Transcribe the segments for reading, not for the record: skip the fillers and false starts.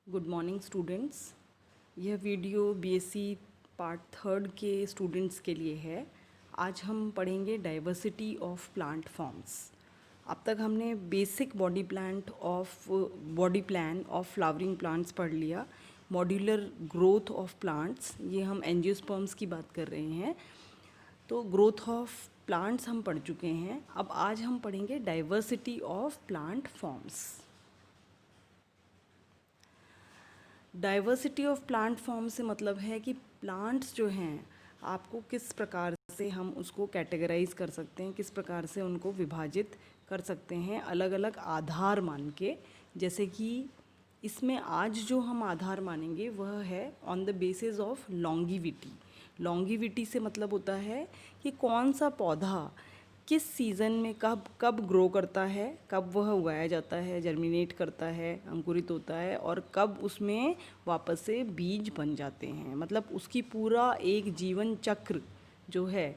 Good morning students. यह video BSc part third के students के लिए है। आज हम पढ़ेंगे डाइवर्सिटी ऑफ प्लांट फॉर्म्स। अब तक हमने basic body plan of flowering plants पढ़ लिया। मॉड्यूलर ग्रोथ ऑफ प्लांट्स, ये हम एंजियोस्पर्म्स की बात कर रहे हैं। तो ग्रोथ ऑफ प्लांट्स हम पढ़ चुके हैं। अब आज हम पढ़ेंगे diversity of plant forms. Diversity of plant form से मतलब है कि प्लांट्स जो हैं आपको किस प्रकार से हम उसको कैटेगराइज कर सकते हैं, किस प्रकार से उनको विभाजित कर सकते हैं अलग अलग आधार मान के। जैसे कि इसमें आज जो हम आधार मानेंगे वह है on the basis of longevity. Longevity से मतलब होता है कि कौन सा पौधा किस सीज़न में कब कब ग्रो करता है, कब वह उगाया जाता है, जर्मिनेट करता है, अंकुरित होता है, और कब उसमें वापस से बीज बन जाते हैं। मतलब उसकी पूरा एक जीवन चक्र जो है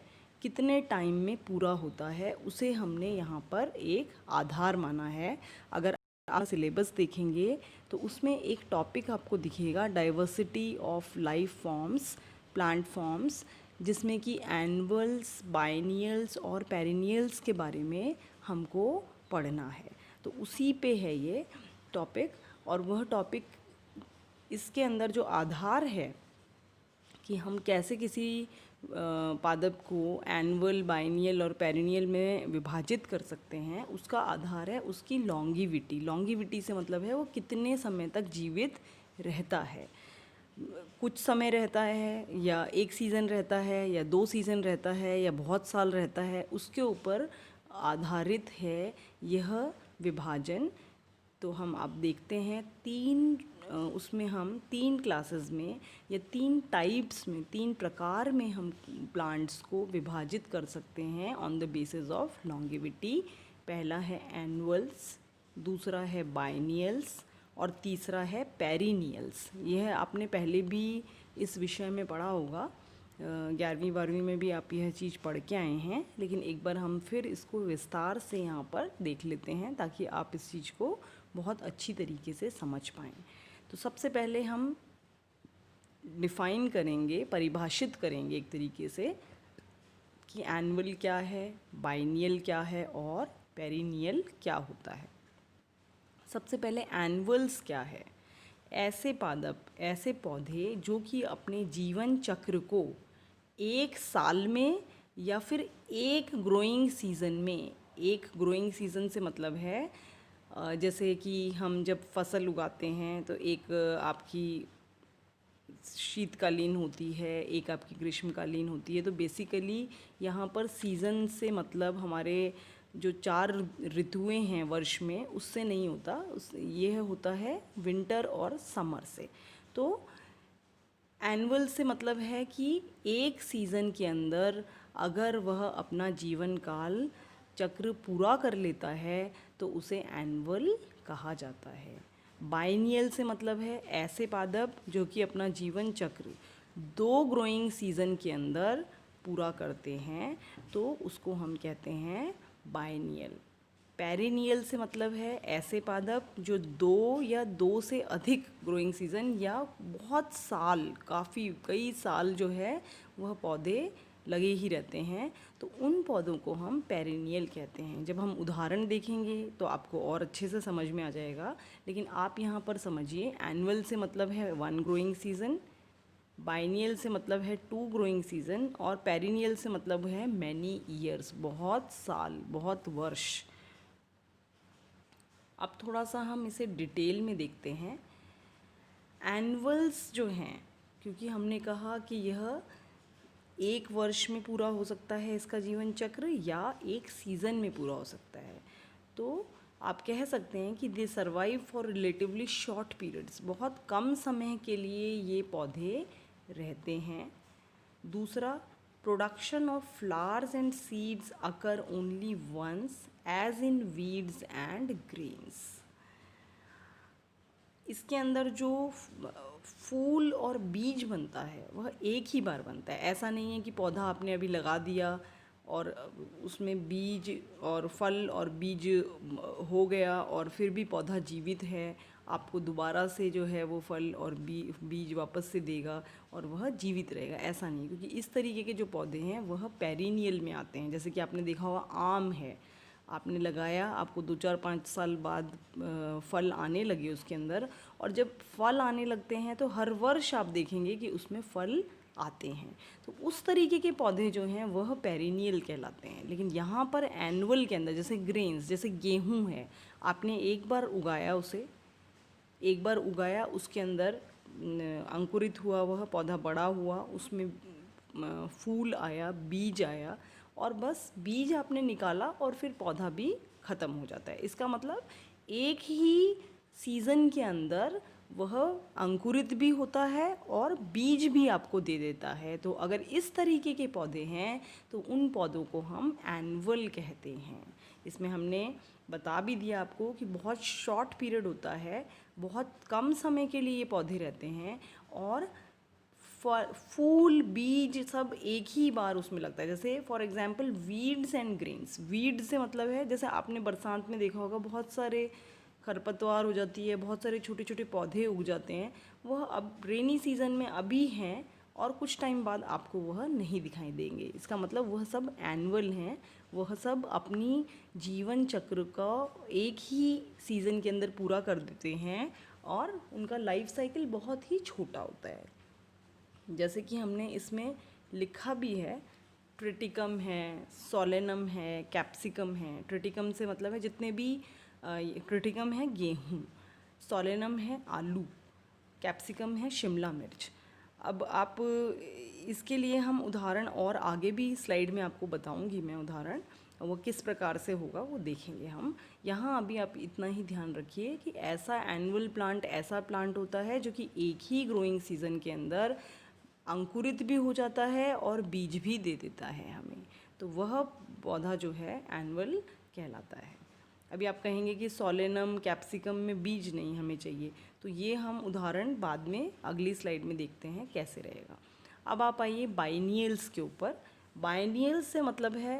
कितने टाइम में पूरा होता है, उसे हमने यहाँ पर एक आधार माना है। अगर आप सिलेबस देखेंगे तो उसमें एक टॉपिक आपको दिखेगा, diversity of life forms, plant forms, जिसमें कि एनुअल्स, बाइनियल्स और पेरिनियल्स के बारे में हमको पढ़ना है। तो उसी पे है ये टॉपिक। और वह टॉपिक, इसके अंदर जो आधार है कि हम कैसे किसी पादप को एनुअल, बाइनियल और पेरिनियल में विभाजित कर सकते हैं, उसका आधार है उसकी लॉन्गिविटी। लॉन्गिविटी से मतलब है वो कितने समय तक जीवित रहता है। कुछ समय रहता है, या एक सीज़न रहता है, या 2 सीज़न रहता है, या बहुत साल रहता है, उसके ऊपर आधारित है यह विभाजन। तो हम अब देखते हैं उसमें हम 3 क्लासेस में या 3 टाइप्स में, 3 प्रकार में हम प्लांट्स को विभाजित कर सकते हैं on the basis of longevity. पहला है एनुअल्स, दूसरा है बाइनियल्स और तीसरा है पेरिनियल्स। यह आपने पहले भी इस विषय में पढ़ा होगा, 11वीं 12वीं में भी आप यह चीज़ पढ़ के आए हैं, लेकिन एक बार हम फिर इसको विस्तार से यहाँ पर देख लेते हैं ताकि आप इस चीज़ को बहुत अच्छी तरीके से समझ पाएँ। तो सबसे पहले हम डिफ़ाइन करेंगे, परिभाषित करेंगे एक तरीके से कि एनुअल क्या है, बाइनियल क्या है और पेरिनियल क्या होता है। सबसे पहले एनुअल्स क्या है? ऐसे पादप, ऐसे पौधे जो कि अपने जीवन चक्र को एक साल में या फिर एक ग्रोइंग सीज़न में, एक ग्रोइंग सीज़न से मतलब है जैसे कि हम जब फसल उगाते हैं तो एक आपकी शीतकालीन होती है, एक आपकी ग्रीष्मकालीन होती है। तो बेसिकली यहाँ पर सीज़न से मतलब हमारे जो 4 ऋतुएं हैं वर्ष में, उससे नहीं होता, यह होता है विंटर और समर से। तो एनुअल से मतलब है कि एक सीज़न के अंदर अगर वह अपना जीवन काल चक्र पूरा कर लेता है तो उसे एनुअल कहा जाता है। बाइनियल से मतलब है ऐसे पादप जो कि अपना जीवन चक्र 2 ग्रोइंग सीज़न के अंदर पूरा करते हैं, तो उसको हम कहते हैं बाइनियल। पेरिनियल से मतलब है ऐसे पादप जो 2 या 2 से अधिक ग्रोइंग सीज़न या बहुत साल, काफ़ी कई साल जो है वह पौधे लगे ही रहते हैं, तो उन पौधों को हम पेरिनियल कहते हैं। जब हम उदाहरण देखेंगे तो आपको और अच्छे से समझ में आ जाएगा, लेकिन आप यहाँ पर समझिए, एनुअल से मतलब है 1 ग्रोइंग सीज़न, बाइनियल से मतलब है 2 ग्रोइंग सीज़न, और पेरिनियल से मतलब है मैनी ईयर्स, बहुत साल, बहुत वर्ष। अब थोड़ा सा हम इसे डिटेल में देखते हैं। एनुअल्स जो हैं, क्योंकि हमने कहा कि यह एक वर्ष में पूरा हो सकता है इसका जीवन चक्र, या एक सीज़न में पूरा हो सकता है, तो आप कह सकते हैं कि दे survive for relatively short periods, बहुत कम समय के लिए ये पौधे रहते हैं। दूसरा, production of flowers and seeds occur only once as in weeds and grains. इसके अंदर जो फूल और बीज बनता है वह एक ही बार बनता है। ऐसा नहीं है कि पौधा आपने अभी लगा दिया और उसमें बीज और फल और बीज हो गया और फिर भी पौधा जीवित है, आपको दोबारा से जो है वो फल और बीज वापस से देगा और वह जीवित रहेगा, ऐसा नहीं। क्योंकि इस तरीके के जो पौधे हैं वह पेरिनियल में आते हैं। जैसे कि आपने देखा होगा आम है, आपने लगाया, आपको 2-4-5 साल बाद फल आने लगे उसके अंदर, और जब फल आने लगते हैं तो हर वर्ष आप देखेंगे कि उसमें फल आते हैं। तो उस तरीके के पौधे जो हैं वह पेरिनियल कहलाते हैं। लेकिन यहाँ पर एनुअल के अंदर, जैसे ग्रेन्स, जैसे गेहूँ है, आपने एक बार उगाया उसे, एक बार उगाया, उसके अंदर अंकुरित हुआ, वह पौधा बड़ा हुआ, उसमें फूल आया, बीज आया, और बस बीज आपने निकाला और फिर पौधा भी ख़त्म हो जाता है। इसका मतलब एक ही सीज़न के अंदर वह अंकुरित भी होता है और बीज भी आपको दे देता है। तो अगर इस तरीके के पौधे हैं तो उन पौधों को हम एनुअल कहते हैं। इसमें हमने बता भी दिया आपको कि बहुत शॉर्ट पीरियड होता है, बहुत कम समय के लिए ये पौधे रहते हैं, और फूल बीज सब एक ही बार उसमें लगता है। जैसे for example weeds and grains, weed से मतलब है, जैसे आपने बरसात में देखा होगा बहुत सारे खरपतवार हो जाती है, बहुत सारे छोटे छोटे पौधे उग जाते हैं, वह अब रेनी सीज़न में अभी हैं और कुछ टाइम बाद आपको वह नहीं दिखाई देंगे। इसका मतलब वह सब एनुअल हैं, वह सब अपनी जीवन चक्र का एक ही सीज़न के अंदर पूरा कर देते हैं और उनका लाइफ साइकिल बहुत ही छोटा होता है। जैसे कि हमने इसमें लिखा भी है, ट्रिटिकम है, सोलेनम है, कैप्सिकम है। ट्रिटिकम से मतलब है जितने भी ट्रिटिकम है गेहूँ, सोलेनम है आलू, कैप्सिकम है शिमला मिर्च। अब आप इसके लिए हम उदाहरण और आगे भी स्लाइड में आपको बताऊंगी मैं उदाहरण, वो किस प्रकार से होगा वो देखेंगे हम। यहाँ अभी आप इतना ही ध्यान रखिए कि ऐसा एनुअल प्लांट ऐसा प्लांट होता है जो कि एक ही ग्रोइंग सीज़न के अंदर अंकुरित भी हो जाता है और बीज भी दे देता है हमें, तो वह पौधा जो है एनुअल कहलाता है। अभी आप कहेंगे कि सोलेनम कैप्सिकम में बीज नहीं हमें चाहिए, तो ये हम उदाहरण बाद में अगली स्लाइड में देखते हैं कैसे रहेगा। अब आप आइए बाइनियल्स के ऊपर। बाइनियल्स से मतलब है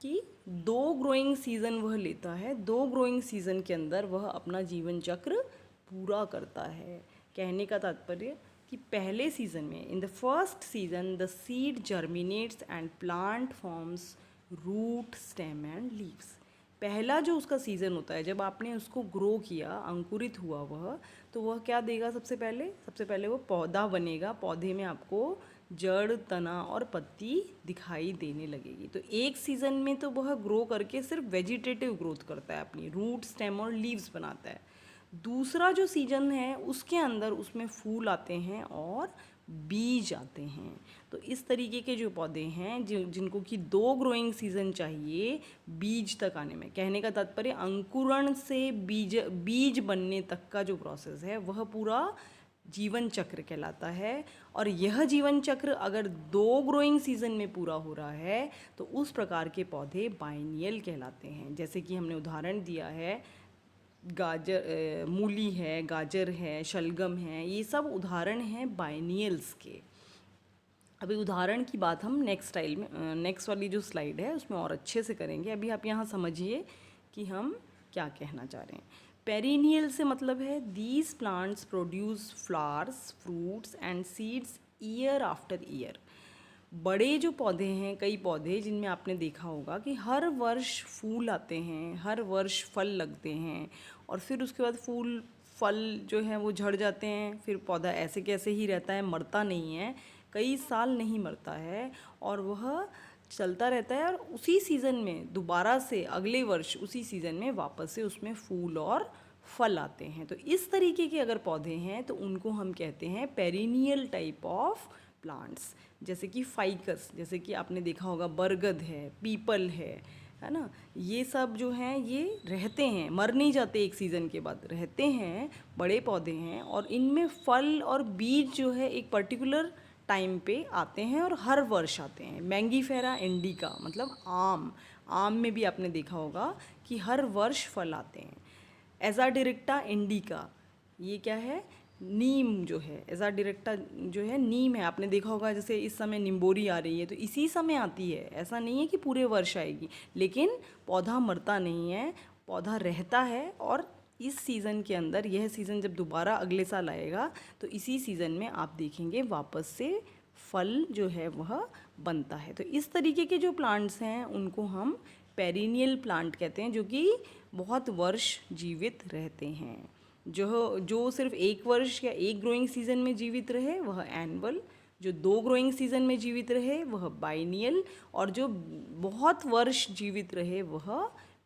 कि 2 ग्रोइंग सीज़न वह लेता है, 2 ग्रोइंग सीज़न के अंदर वह अपना जीवन चक्र पूरा करता है। कहने का तात्पर्य कि पहले सीज़न में, in the first season, the seed germinates and plant forms root, stem and leaves. पहला जो उसका सीज़न होता है, जब आपने उसको ग्रो किया, अंकुरित हुआ वह, तो वह क्या देगा? सबसे पहले वो पौधा बनेगा। पौधे में आपको जड़, तना और पत्ती दिखाई देने लगेगी। तो एक सीज़न में तो वह ग्रो करके सिर्फ वेजिटेटिव ग्रोथ करता है, अपनी रूट, स्टेम और लीव्स बनाता है। दूसरा जो सीजन है उसके अंदर उसमें फूल आते हैं और बीज आते हैं। तो इस तरीके के जो पौधे हैं जिनको कि 2 ग्रोइंग सीज़न चाहिए बीज तक आने में, कहने का तात्पर्य अंकुरण से बीज बनने तक का जो प्रोसेस है वह पूरा जीवन चक्र कहलाता है। और यह जीवन चक्र अगर 2 ग्रोइंग सीज़न में पूरा हो रहा है तो उस प्रकार के पौधे बाइनियल कहलाते हैं। जैसे कि हमने उदाहरण दिया है, गाजर, मूली है, गाजर है, शलगम है, ये सब उदाहरण हैं बाइनियल्स के। अभी उदाहरण की बात हम नेक्स्ट वाली जो स्लाइड है उसमें और अच्छे से करेंगे। अभी आप यहाँ समझिए कि हम क्या कहना चाह रहे हैं। पेरिनियल से मतलब है these plants produce flowers, fruits and seeds year after year. बड़े जो पौधे हैं, कई पौधे जिनमें आपने देखा होगा कि हर वर्ष फूल आते हैं, हर वर्ष फल लगते हैं, और फिर उसके बाद फल जो है वो झड़ जाते हैं, फिर पौधा ऐसे कैसे ही रहता है, मरता नहीं है, कई साल नहीं मरता है, और वह चलता रहता है, और उसी सीज़न में दोबारा से अगले वर्ष उसी सीज़न में वापस से उसमें फूल और फल आते हैं। तो इस तरीके के अगर पौधे हैं तो उनको हम कहते हैं पेरिनियल टाइप ऑफ प्लांट्स। जैसे कि फाइकस, जैसे कि आपने देखा होगा बरगद है, पीपल है ना, ये सब जो हैं ये रहते हैं, मर नहीं जाते, एक सीज़न के बाद रहते हैं, बड़े पौधे हैं, और इनमें फल और बीज जो है एक पर्टिकुलर टाइम पे आते हैं और हर वर्ष आते हैं। मैंगीफेरा इंडिका मतलब आम में भी आपने देखा होगा कि हर वर्ष फल आते हैं। एजाडिरेक्टा इंडिका, ये क्या है? नीम जो है, एजाडिरेक्टा जो है नीम है, आपने देखा होगा जैसे इस समय निम्बोरी आ रही है तो इसी समय आती है, ऐसा नहीं है कि पूरे वर्ष आएगी, लेकिन पौधा मरता नहीं है, पौधा रहता है और इस सीज़न के अंदर, यह सीज़न जब दोबारा अगले साल आएगा तो इसी सीज़न में आप देखेंगे वापस से फल जो है वह बनता है। तो इस तरीके के जो प्लांट्स हैं उनको हम पेरिनियल प्लांट कहते हैं, जो कि बहुत वर्ष जीवित रहते हैं। जो जो सिर्फ एक वर्ष या एक ग्रोइंग सीज़न में जीवित रहे वह एनुअल, जो 2 ग्रोइंग सीज़न में जीवित रहे वह बाइनियल, और जो बहुत वर्ष जीवित रहे वह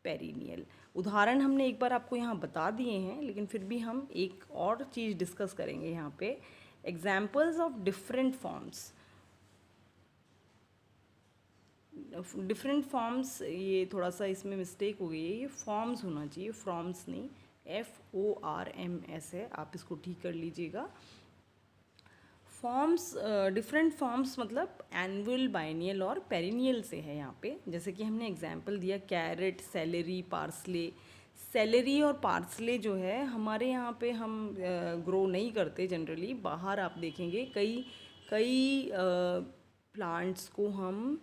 पेरिनियल। उदाहरण हमने एक बार आपको यहाँ बता दिए हैं, लेकिन फिर भी हम एक और चीज़ डिस्कस करेंगे यहाँ पे। Examples of different forms. Different forms, ये थोड़ा सा इसमें मिस्टेक हो गई है, ये फॉर्म्स होना चाहिए, फॉर्म्स नहीं, FORMS है, आप इसको ठीक कर लीजिएगा। फॉर्म्स, डिफरेंट फॉर्म्स मतलब एनुअल, बाइनियल और पेरिनियल से है यहाँ पे। जैसे कि हमने एग्जांपल दिया कैरेट, सेलेरी, पार्सले। सेलेरी और पार्सले जो है हमारे यहाँ पे हम ग्रो नहीं करते जनरली। बाहर आप देखेंगे कई कई प्लांट्स को हम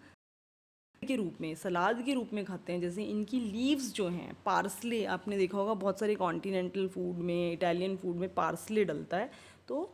के रूप में, सलाद के रूप में खाते हैं। जैसे इनकी लीव्स जो हैं, पार्सले आपने देखा होगा बहुत सारे कॉन्टिनेंटल फूड में, इटालियन फूड में पार्सले डलता है। तो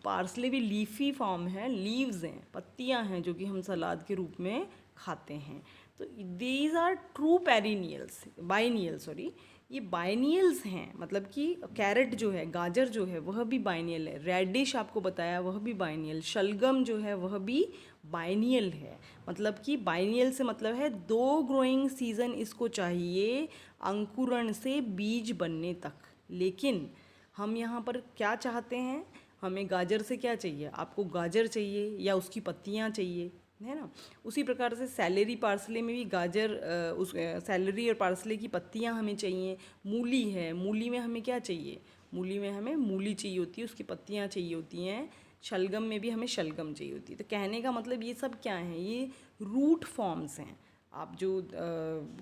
पार्सले भी लीफी फॉर्म है, लीव्स हैं, पत्तियां हैं जो कि हम सलाद के रूप में खाते हैं। तो these are true perennials, biennial sorry, ये बाइनियल्स हैं। मतलब कि कैरेट जो है, गाजर जो है वह भी बाइनियल है, रेडिश आपको बताया वह भी बाइनियल, शलगम जो है वह भी बाइनियल है। मतलब कि बाइनियल से मतलब है 2 ग्रोइंग सीजन इसको चाहिए अंकुरण से बीज बनने तक। लेकिन हम यहाँ पर क्या चाहते हैं, हमें गाजर से क्या चाहिए, आपको गाजर चाहिए या उसकी पत्तियाँ चाहिए, है ना। उसी प्रकार से सेलेरी, पार्सले में भी गाजर, उस सेलेरी और पार्सले की पत्तियाँ हमें चाहिए। मूली है, मूली में हमें क्या चाहिए, मूली में हमें मूली चाहिए होती है, उसकी पत्तियाँ चाहिए होती हैं। शलगम में भी हमें शलगम चाहिए होती है। तो कहने का मतलब ये सब क्या है, ये रूट फॉर्म्स हैं। आप जो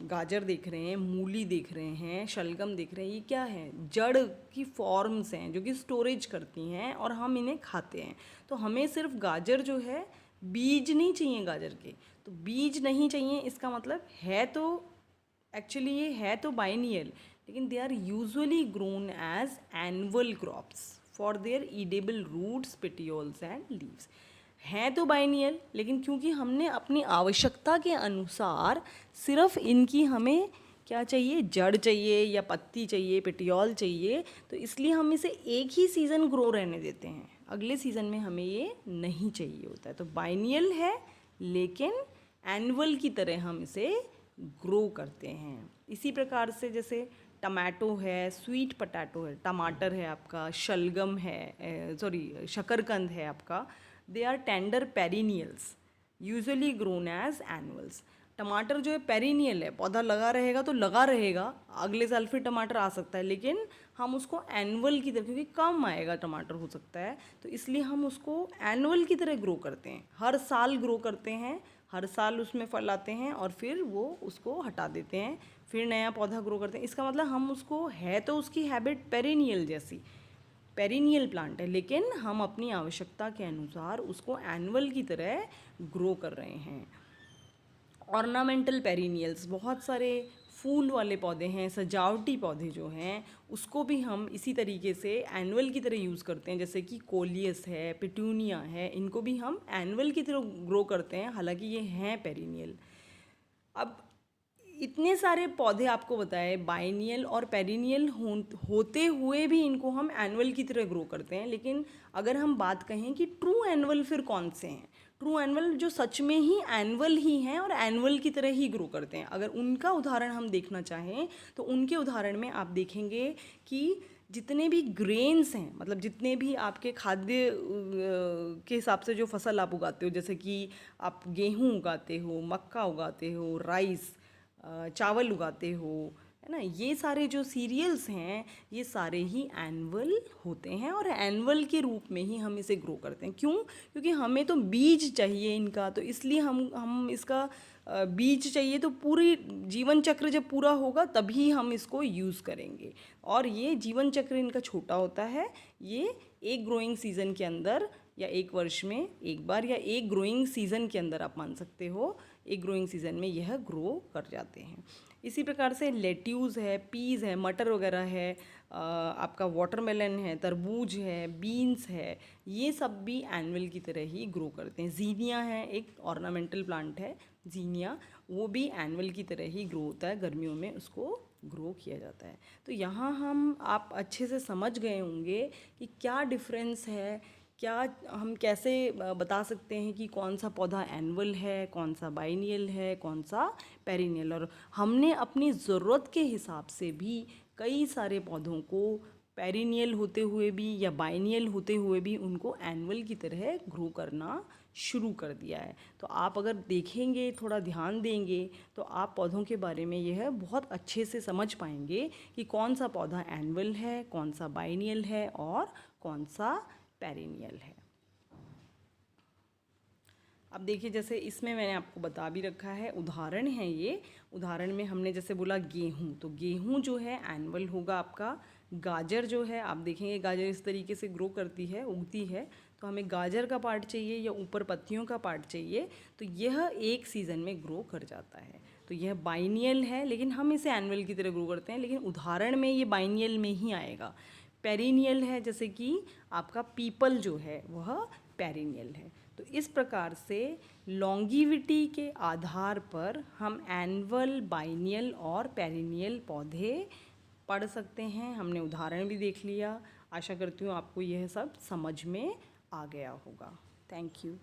गाजर देख रहे हैं, मूली देख रहे हैं, शलगम देख रहे हैं, ये क्या है, जड़ की फॉर्म्स हैं जो कि स्टोरेज करती हैं और हम इन्हें खाते हैं। तो हमें सिर्फ गाजर जो है, बीज नहीं चाहिए गाजर के। तो बीज नहीं चाहिए इसका मतलब है तो एक्चुअली ये है तो बाइनियल, लेकिन they are usually grown as annual crops for their edible roots, petioles and leaves. हैं तो बाइनियल, लेकिन क्योंकि हमने अपनी आवश्यकता के अनुसार सिर्फ इनकी हमें क्या चाहिए, जड़ चाहिए या पत्ती चाहिए, पेटियोल चाहिए, तो इसलिए हम इसे एक ही सीज़न ग्रो रहने देते हैं। अगले सीज़न में हमें ये नहीं चाहिए होता है। तो बाइनियल है लेकिन एनुअल की तरह हम इसे ग्रो करते हैं। इसी प्रकार से जैसे टमाटो है, स्वीट पोटैटो है, टमाटर है आपका, शलगम है, सॉरी शकरकंद है आपका, they are tender perennials usually grown as annuals. टमाटर जो है पेरिनियल है, पौधा लगा रहेगा तो लगा रहेगा, अगले साल फिर टमाटर आ सकता है, लेकिन हम उसको एनुअल की तरह, क्योंकि कम आएगा टमाटर हो सकता है, तो इसलिए हम उसको एनुअल की तरह ग्रो करते हैं। हर साल ग्रो करते हैं, हर साल उसमें फल आते हैं और फिर वो उसको हटा देते हैं, फिर नया पौधा ग्रो करते हैं। इसका मतलब हम उसको, है तो उसकी हैबिट पेरिनियल जैसी, पेरिनियल प्लांट है, लेकिन हम अपनी आवश्यकता के अनुसार उसको एनुअल की तरह ग्रो कर रहे हैं। ऑर्नामेंटल पेरिनियल्स, बहुत सारे फूल वाले पौधे हैं, सजावटी पौधे जो हैं उसको भी हम इसी तरीके से एनुअल की तरह यूज़ करते हैं। जैसे कि कोलियस है, पिटूनिया है, इनको भी हम एनुअल की तरह ग्रो करते हैं, हालांकि ये हैं पेरिनियल। अब इतने सारे पौधे आपको बताए बाइनियल और पेरिनियल होते हुए भी इनको हम एनुअल की तरह ग्रो करते हैं। लेकिन अगर हम बात कहें कि ट्रू एनुअल फिर कौन से हैं, ट्रू एनुअल जो सच में ही एनुअल ही हैं और एनुअल की तरह ही ग्रो करते हैं, अगर उनका उदाहरण हम देखना चाहें तो उनके उदाहरण में आप देखेंगे कि जितने भी ग्रेन्स हैं, मतलब जितने भी आपके खाद्य के हिसाब से जो फसल आप उगाते हो, जैसे कि आप गेहूँ उगाते हो, मक्का उगाते हो, राइस, चावल उगाते हो, है ना, ये सारे जो सीरियल्स हैं ये सारे ही एनुअल होते हैं और एनुअल के रूप में ही हम इसे ग्रो करते हैं। क्यों? क्योंकि हमें तो बीज चाहिए इनका, तो इसलिए हम इसका बीज चाहिए, तो पूरी जीवन चक्र जब पूरा होगा तभी हम इसको यूज़ करेंगे। और ये जीवन चक्र इनका छोटा होता है, ये एक ग्रोइंग सीज़न के अंदर या एक वर्ष में एक बार या एक ग्रोइंग सीज़न के अंदर आप मान सकते हो, एक ग्रोइंग सीज़न में यह ग्रो कर जाते हैं। इसी प्रकार से लेट्यूस है, पीज़ है, मटर वगैरह है, आपका वाटरमेलन है, तरबूज है, बीन्स है, ये सब भी एनुअल की तरह ही ग्रो करते हैं। ज़ीनिया है, एक ऑर्नामेंटल प्लांट है ज़ीनिया, वो भी एनुअल की तरह ही ग्रो होता है, गर्मियों में उसको ग्रो किया जाता है। तो यहाँ आप अच्छे से समझ गए होंगे कि क्या डिफरेंस है, क्या हम कैसे बता सकते हैं कि कौन सा पौधा एनुअल है, कौन सा बाइनियल है, कौन सा पेरिनियल। और हमने अपनी ज़रूरत के हिसाब से भी कई सारे पौधों को पेरिनियल होते हुए भी या बाइनियल होते हुए भी उनको एनुअल की तरह ग्रो करना शुरू कर दिया है। तो आप अगर देखेंगे, थोड़ा ध्यान देंगे, तो आप पौधों के बारे में यह बहुत अच्छे से समझ पाएंगे कि कौन सा पौधा एनुअल है, कौन सा बाइनियल है और कौन सा पेरिनियल है। अब देखिए, जैसे इसमें मैंने आपको बता भी रखा है, उदाहरण है ये। उदाहरण में हमने जैसे बोला गेहूँ, तो गेहूँ जो है एनुअल होगा आपका। गाजर जो है, आप देखेंगे गाजर इस तरीके से ग्रो करती है, उगती है, तो हमें गाजर का पार्ट चाहिए या ऊपर पत्तियों का पार्ट चाहिए, तो यह एक सीज़न में ग्रो कर जाता है। तो यह बाइनियल है, लेकिन हम इसे एनुअल की तरह ग्रो करते हैं, लेकिन उदाहरण में ये बाइनियल में ही आएगा। पेरिनियल है, जैसे कि आपका पीपल जो है वह पेरिनियल है। तो इस प्रकार से लॉन्गिविटी के आधार पर हम एनुअल, बाइनियल और पेरिनियल पौधे पढ़ सकते हैं। हमने उदाहरण भी देख लिया। आशा करती हूँ आपको यह सब समझ में आ गया होगा। Thank you.